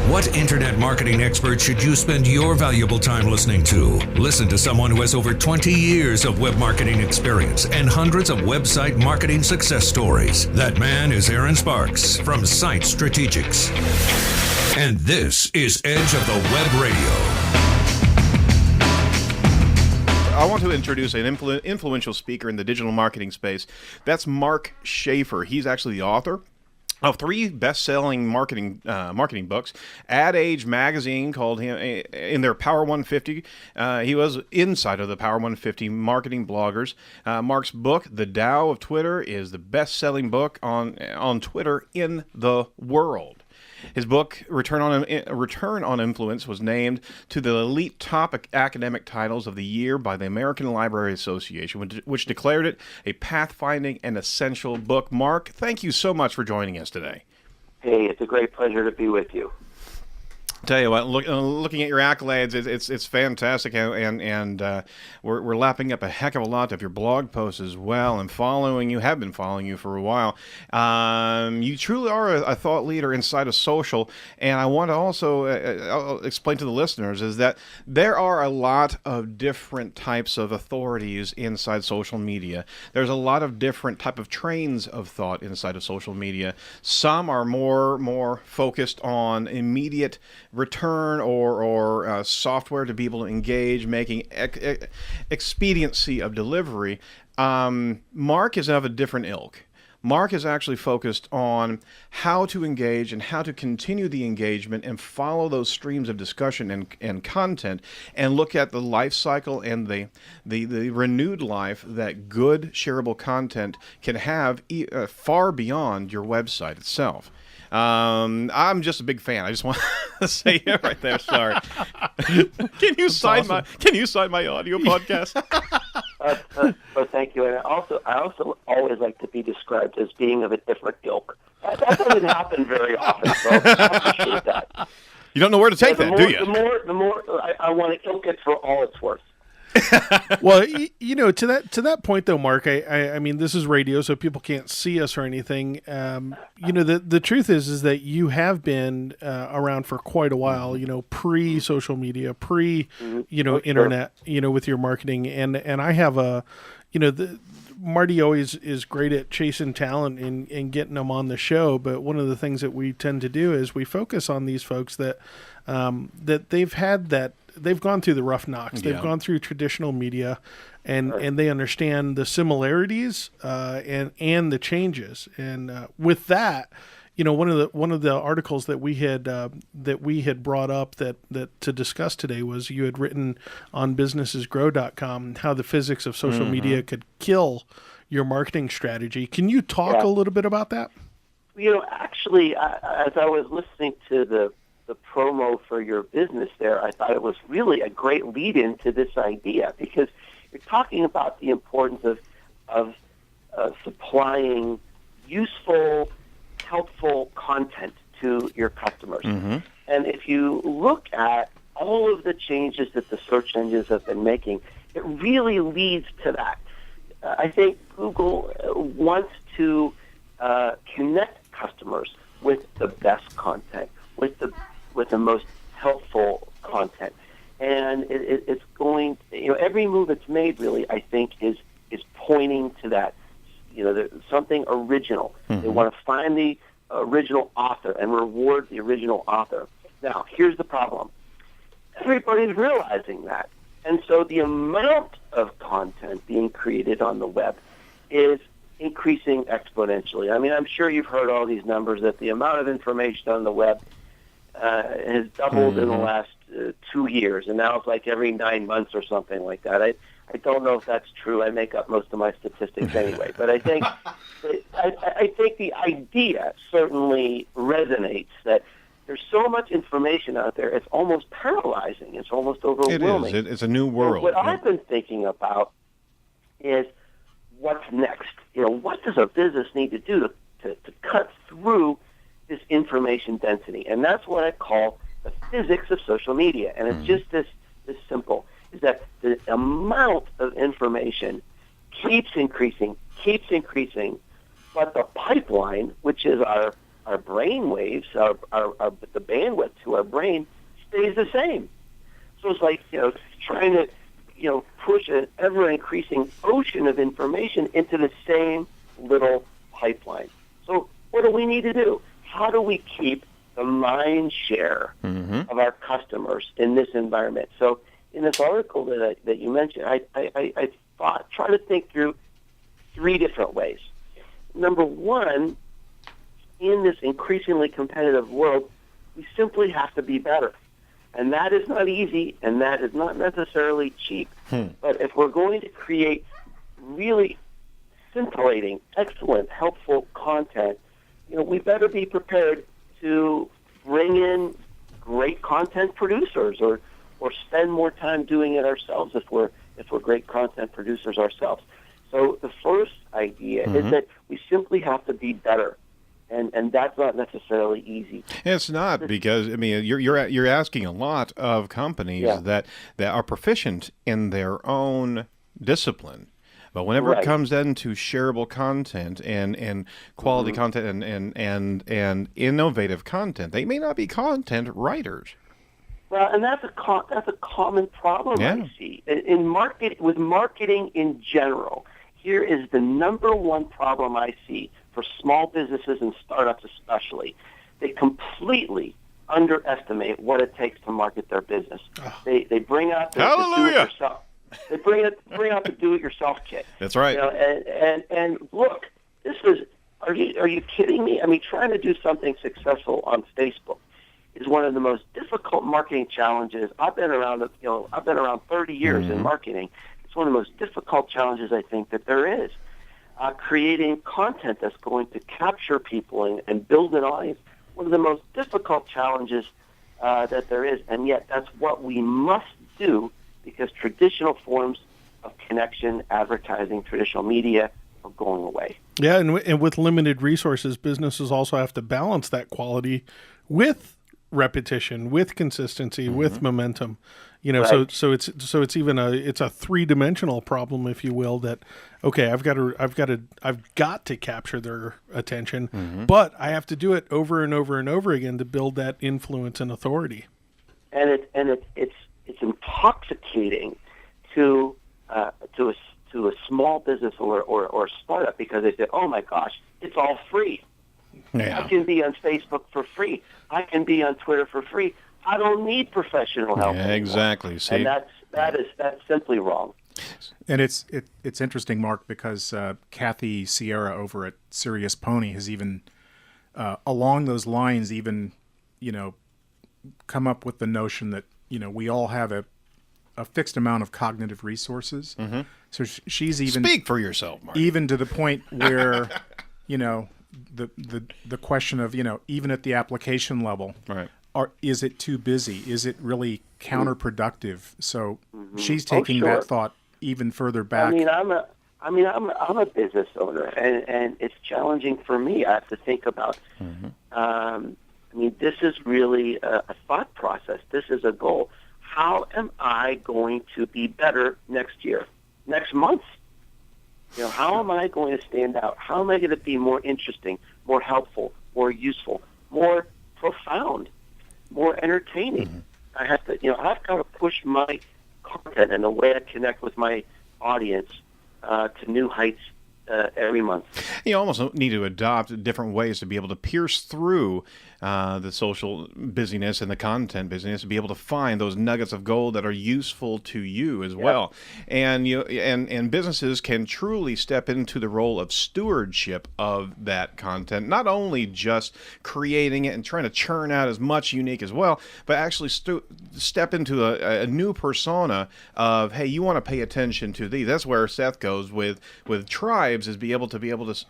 What internet marketing expert should you spend your valuable time listening to? Listen to someone who has over 20 years of web marketing experience and hundreds of website marketing success stories. That man is Aaron Sparks from Site Strategics. And this is Edge of the Web Radio. I want to introduce an influential speaker in the digital marketing space. That's Mark Schaefer. He's actually the author of 3 best-selling marketing books. Ad Age magazine called him in their Power 150. He was inside of the Power 150 marketing bloggers. Mark's book, The Tao of Twitter, is the best-selling book on Twitter in the world. His book, Return on Influence, was named to the elite top academic titles of the year by the American Library Association, which declared it a pathfinding and essential book. Mark, thank you so much for joining us today. Hey, it's a great pleasure to be with you. Tell you what, looking at your accolades, it's fantastic, and we're lapping up a heck of a lot of your blog posts as well, and have been following you for a while. You truly are a thought leader inside of social, and I want to also explain to the listeners is that there are a lot of different types of authorities inside social media. There's a lot of different type of trains of thought inside of social media. Some are more focused on immediate return or software to be able to engage, making expediency of delivery. Mark is of a different ilk. Mark is actually focused on how to engage and how to continue the engagement and follow those streams of discussion and content, and look at the life cycle and the renewed life that good shareable content can have far beyond your website itself. I'm just a big fan. I just want to say it right there. Sorry. Can you sign my audio podcast? Well, thank you. And I also always like to be described as being of a different ilk. That doesn't happen very often, so I appreciate that. You don't know where to take that, do you? The more I want to ilk it for all it's worth. Well, to that point though, Mark, I mean, this is radio, so people can't see us or anything. The truth is that you have been around for quite a while. Pre-social media, internet. With your marketing, and I have Marty always is great at chasing talent and getting them on the show. But one of the things that we tend to do is we focus on these folks that they've gone through the rough knocks. They've gone through traditional media, and they understand the similarities and the changes. And with that, one of the articles that we had brought up that to discuss today was you had written on businessesgrow.com how the physics of social media could kill your marketing strategy. Can you talk a little bit about that? Actually, as I was listening to the promo for your business there, I thought it was really a great lead-in to this idea, because you're talking about the importance of supplying useful, helpful content to your customers. And if you look at all of the changes that the search engines have been making, it really leads to that. I think Google wants to connect customers with the best content, with the most helpful content, and it's going. Every move it's made, really, I think, is pointing to that. There's something original. They want to find the original author and reward the original author. Now, here's the problem: everybody's realizing that, and so the amount of content being created on the web is increasing exponentially. I mean, I'm sure you've heard all these numbers that the amount of information on the web has doubled in the last 2 years, and now it's like every 9 months or something like that. I don't know if that's true. I make up most of my statistics anyway, but I think I think the idea certainly resonates that there's so much information out there. It's almost paralyzing. It's almost overwhelming. It is. It's a new world. And what I've been thinking about is what's next. What does a business need to do to cut through this information density? And that's what I call the physics of social media. And it's just this simple, is that the amount of information keeps increasing, but the pipeline, which is our our brain waves, the bandwidth to our brain stays the same. So it's like, trying to, push an ever-increasing ocean of information into the same little pipeline. So what do we need to do? How do we keep the mind share of our customers in this environment? So in this article that you mentioned, I try to think through 3 different ways. Number one, in this increasingly competitive world, we simply have to be better. And that is not easy, and that is not necessarily cheap. But if we're going to create really scintillating, excellent, helpful content, we better be prepared to bring in great content producers or spend more time doing it ourselves if we're great content producers ourselves. So the first idea is that we simply have to be better. And that's not necessarily easy. It's not, because you're asking a lot of companies that are proficient in their own discipline, but whenever it comes into shareable content and quality content and innovative content, they may not be content writers. Well, and that's a common problem I see with marketing in general. Here is the number one problem I see for small businesses and startups especially. They completely underestimate what it takes to market their business. They bring out the do-it-yourself. They bring out the do-it-yourself kit. That's right. And look, this is. Are you kidding me? I mean, trying to do something successful on Facebook is one of the most difficult marketing challenges. I've been around 30 years in marketing. It's one of the most difficult challenges I think that there is. Creating content that's going to capture people and build an audience, one of the most difficult challenges that there is, and yet that's what we must do because traditional forms of connection, advertising, traditional media are going away. Yeah, and with limited resources, businesses also have to balance that quality with repetition, with consistency, with momentum. So it's even a 3-dimensional problem, if you will, that I've got to capture their attention, but I have to do it over and over and over again to build that influence and authority. And it's intoxicating to a small business or a startup because they say, "Oh my gosh, it's all free. I can be on Facebook for free. I can be on Twitter for free. I don't need professional help." Yeah, exactly. See? And that's simply wrong. And it's interesting, Mark, because Kathy Sierra over at Serious Pony has even along those lines come up with the notion that we all have a fixed amount of cognitive resources. So she's even speak for yourself, Mark. Even to the point where the question of even at the application level, right? Is it too busy? Is it really counterproductive? So she's taking that thought even further back. I'm a business owner, and it's challenging for me. I have to think about. This is really a thought process. This is a goal. How am I going to be better next year, next month? How am I going to stand out? How am I going to be more interesting, more helpful, more useful, more profound, more entertaining? I have to, I've got to push my content and the way I connect with my audience to new heights every month. You almost need to adopt different ways to be able to pierce through the social busyness and the content busyness to be able to find those nuggets of gold that are useful to you as well. And and businesses can truly step into the role of stewardship of that content, not only just creating it and trying to churn out as much unique as well, but actually step into a new persona of, hey, you want to pay attention to these. That's where Seth goes with Tribes, is be able to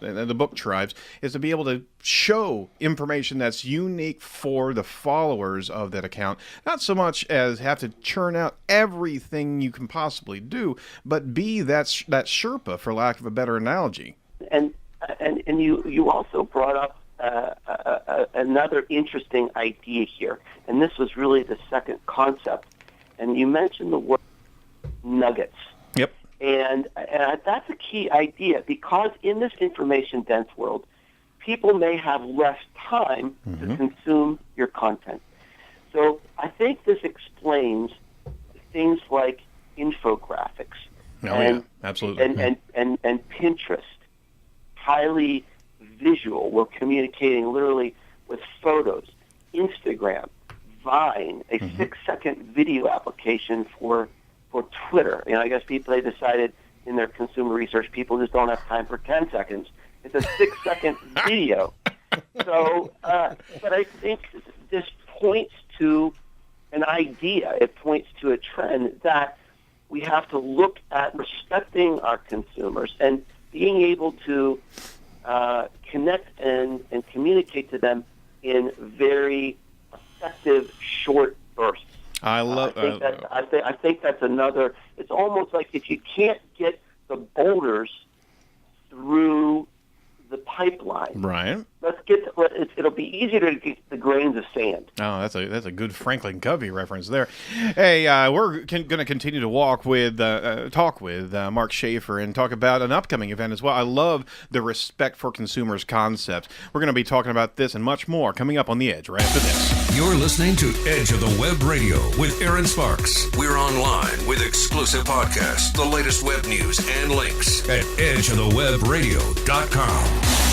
and the book Tribes is to be able to show information that's unique for the followers of that account, not so much as have to churn out everything you can possibly do, but be that Sherpa, for lack of a better analogy. And you also brought up another interesting idea here, and this was really the second concept, and you mentioned the word nuggets. And that's a key idea, because in this information-dense world, people may have less time to consume your content. So I think this explains things like infographics absolutely. And Pinterest, highly visual. We're communicating literally with photos. Instagram, Vine, a 6-second video application for Twitter. I guess they decided in their consumer research, people just don't have time for 10 seconds. It's a 6-second video. So, but I think this points to an idea. It points to a trend that we have to look at respecting our consumers and being able to connect and communicate to them in very effective short bursts. I think that's another. It's almost like if you can't get the boulders through the pipeline, right? It'll be easier to get the grains of sand. Oh, that's a good Franklin Covey reference there. Hey, we're going to continue to talk with Mark Schaefer and talk about an upcoming event as well. I love the respect for consumers concept. We're going to be talking about this and much more coming up on The Edge right after this. You're listening to Edge of the Web Radio with Aaron Sparks. We're online with exclusive podcasts, the latest web news, and links at edgeofthewebradio.com.